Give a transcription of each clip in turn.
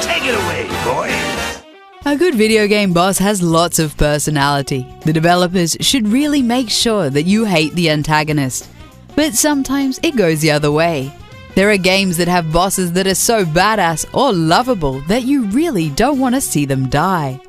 Take it away, boys. A good video game boss has lots of personality. The developers should really make sure that you hate the antagonist. But sometimes it goes the other way. There are games that have bosses that are so badass or lovable that you really don't want to see them die.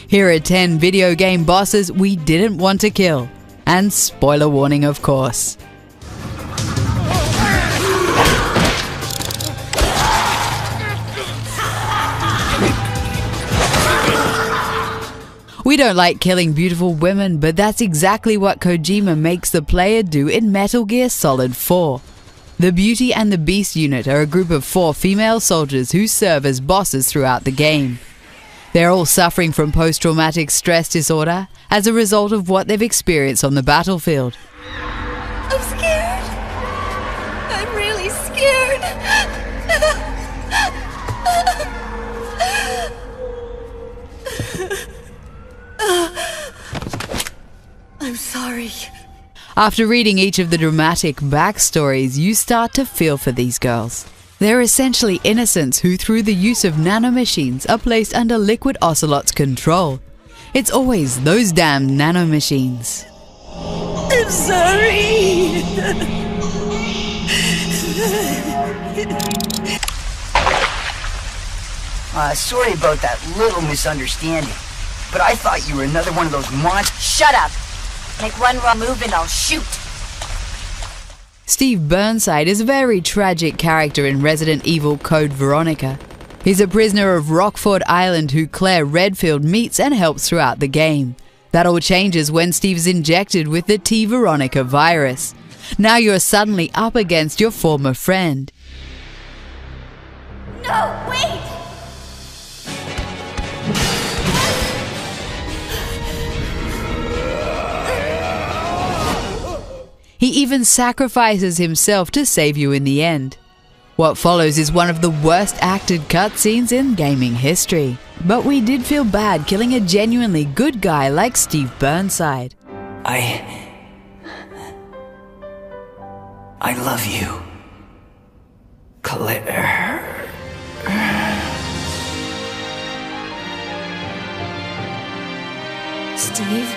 Here are 10 video game bosses we didn't want to kill. And spoiler warning, of course. We don't like killing beautiful women, but that's exactly what Kojima makes the player do in Metal Gear Solid 4. The Beauty and the Beast unit are a group of 4 female soldiers who serve as bosses throughout the game. They're all suffering from post-traumatic stress disorder as a result of what they've experienced on the battlefield. I'm scared. I'm really scared. I'm sorry. After reading each of the dramatic backstories, you start to feel for these girls. They're essentially innocents who, through the use of nanomachines, are placed under Liquid Ocelot's control. It's always those damn nanomachines. I'm sorry. Sorry about that little misunderstanding. But I thought you were another one of those monsters. Shut up! Make one wrong move and I'll shoot! Steve Burnside is a very tragic character in Resident Evil Code Veronica. He's a prisoner of Rockford Island who Claire Redfield meets and helps throughout the game. That all changes when Steve's injected with the T Veronica virus. Now you're suddenly up against your former friend. No, wait! He even sacrifices himself to save you in the end. What follows is one of the worst acted cutscenes in gaming history. But we did feel bad killing a genuinely good guy like Steve Burnside. I love you, Claire. Steve?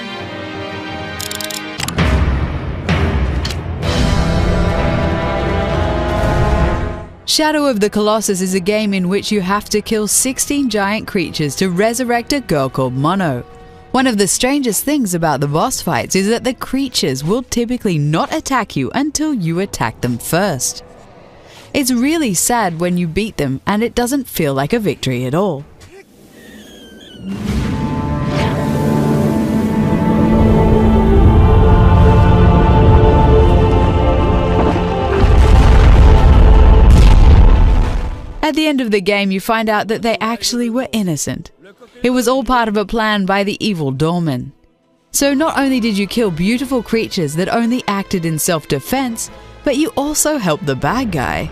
Shadow of the Colossus is a game in which you have to kill 16 giant creatures to resurrect a girl called Mono. One of the strangest things about the boss fights is that the creatures will typically not attack you until you attack them first. It's really sad when you beat them and it doesn't feel like a victory at all. At the end of the game, you find out that they actually were innocent. It was all part of a plan by the evil doorman. So not only did you kill beautiful creatures that only acted in self-defense, but you also helped the bad guy.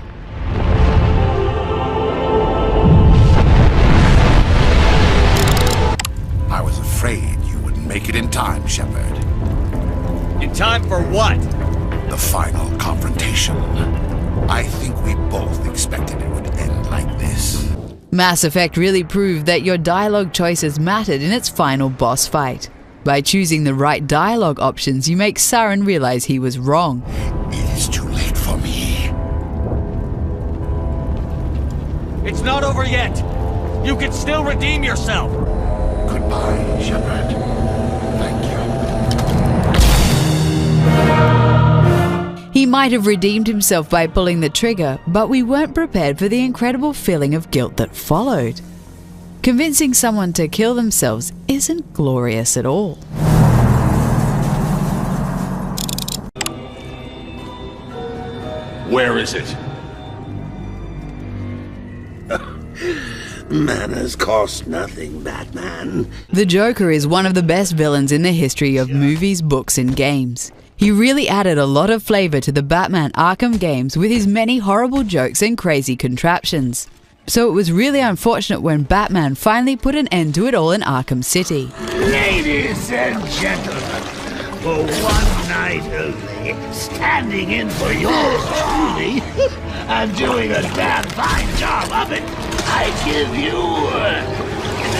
I was afraid you wouldn't make it in time, Shepard. In time for what? The final confrontation. I think we both expected it would end like this. Mass Effect really proved that your dialogue choices mattered in its final boss fight. By choosing the right dialogue options, you make Saren realize he was wrong. It is too late for me. It's not over yet. You can still redeem yourself. Goodbye, Shepard. Thank you. He might have redeemed himself by pulling the trigger, but we weren't prepared for the incredible feeling of guilt that followed. Convincing someone to kill themselves isn't glorious at all. Where is it? Manners cost nothing, Batman. The Joker is one of the best villains in the history of movies, books, and games. He really added a lot of flavor to the Batman Arkham games with his many horrible jokes and crazy contraptions. So it was really unfortunate when Batman finally put an end to it all in Arkham City. Ladies and gentlemen, for one night only, standing in for yours truly, and doing a damn fine job of it, I give you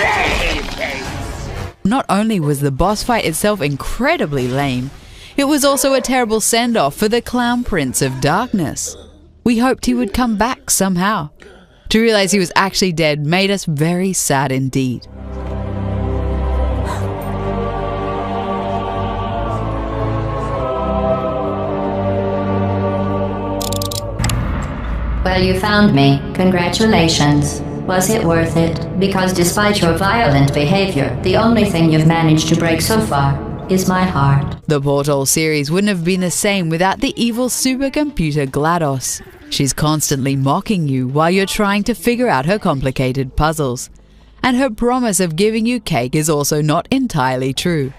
anything. Not only was the boss fight itself incredibly lame, it was also a terrible send-off for the Clown Prince of Darkness. We hoped he would come back somehow. To realize he was actually dead made us very sad indeed. Well, you found me. Congratulations. Was it worth it? Because despite your violent behavior, the only thing you've managed to break so far is my heart. The Portal series wouldn't have been the same without the evil supercomputer GLaDOS. She's constantly mocking you while you're trying to figure out her complicated puzzles. And her promise of giving you cake is also not entirely true.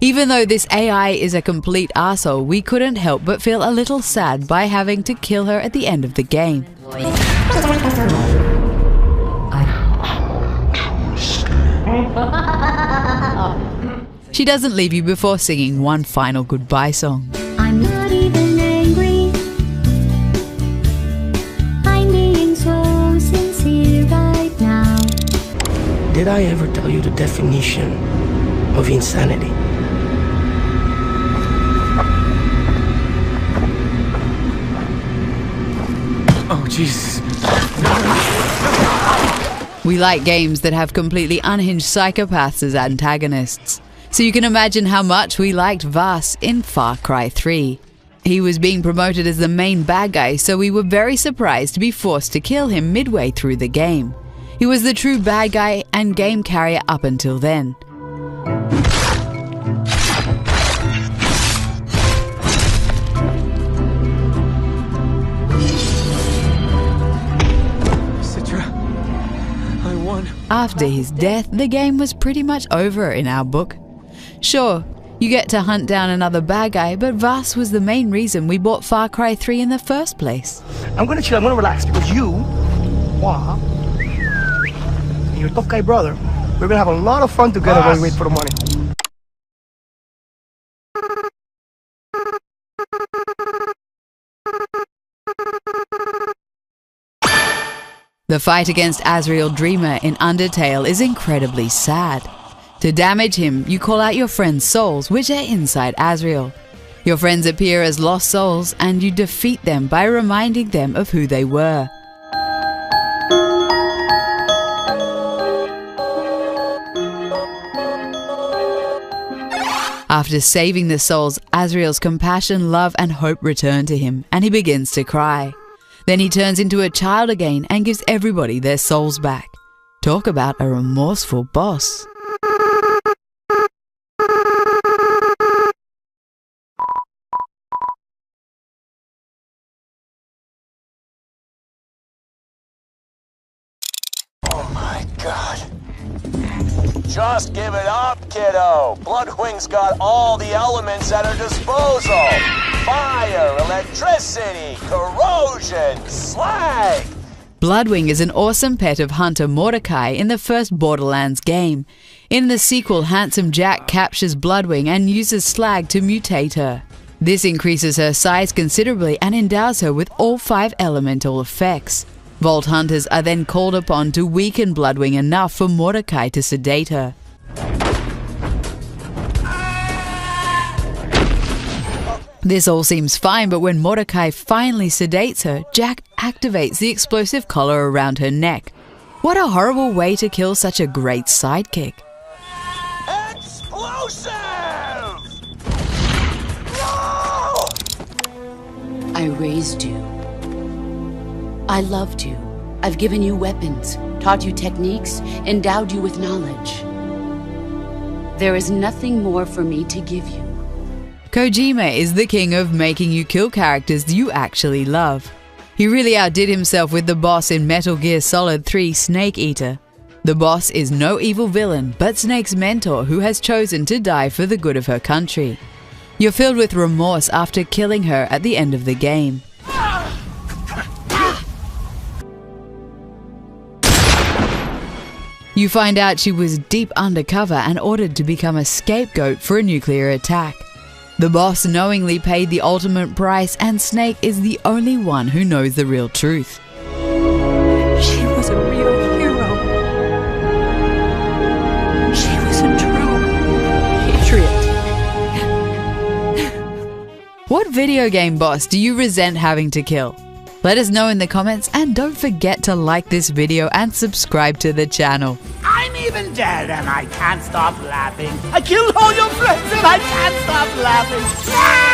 Even though this AI is a complete arsehole, we couldn't help but feel a little sad by having to kill her at the end of the game. She doesn't leave you before singing one final goodbye song. I'm not even angry. I'm being so sincere right now. Did I ever tell you the definition of insanity? Oh, Jesus. We like games that have completely unhinged psychopaths as antagonists. So you can imagine how much we liked Vas in Far Cry 3. He was being promoted as the main bad guy, so we were very surprised to be forced to kill him midway through the game. He was the true bad guy and game carrier up until then. After his death, the game was pretty much over in our book. Sure, you get to hunt down another bad guy, but Vas was the main reason we bought Far Cry 3 in the first place. I'm gonna chill, I'm gonna relax, because you, and your tough guy brother, we're gonna have a lot of fun together while we wait for the money. The fight against Azrael Dreamer in Undertale is incredibly sad. To damage him, you call out your friend's souls, which are inside Azrael. Your friends appear as lost souls, and you defeat them by reminding them of who they were. After saving the souls, Azrael's compassion, love, and hope return to him, and he begins to cry. Then he turns into a child again and gives everybody their souls back. Talk about a remorseful boss. Oh my God. Just give it up, kiddo. Bloodwing's got all the elements at her disposal. Fire, electricity, corrosion, slag. Bloodwing is an awesome pet of Hunter Mordecai in the first Borderlands game. In the sequel, Handsome Jack captures Bloodwing and uses slag to mutate her. This increases her size considerably and endows her with all 5 elemental effects. Vault Hunters are then called upon to weaken Bloodwing enough for Mordecai to sedate her. This all seems fine, but when Mordecai finally sedates her, Jack activates the explosive collar around her neck. What a horrible way to kill such a great sidekick. Explosive! No! I raised you. I loved you. I've given you weapons, taught you techniques, endowed you with knowledge. There is nothing more for me to give you. Kojima is the king of making you kill characters you actually love. He really outdid himself with the boss in Metal Gear Solid 3 Snake Eater. The boss is no evil villain, but Snake's mentor who has chosen to die for the good of her country. You're filled with remorse after killing her at the end of the game. You find out she was deep undercover and ordered to become a scapegoat for a nuclear attack. The boss knowingly paid the ultimate price, and Snake is the only one who knows the real truth. She was a real What video game boss do you resent having to kill? Let us know in the comments, and don't forget to like this video and subscribe to the channel. I'm even dead and I can't stop laughing. I killed all your friends and I can't stop laughing.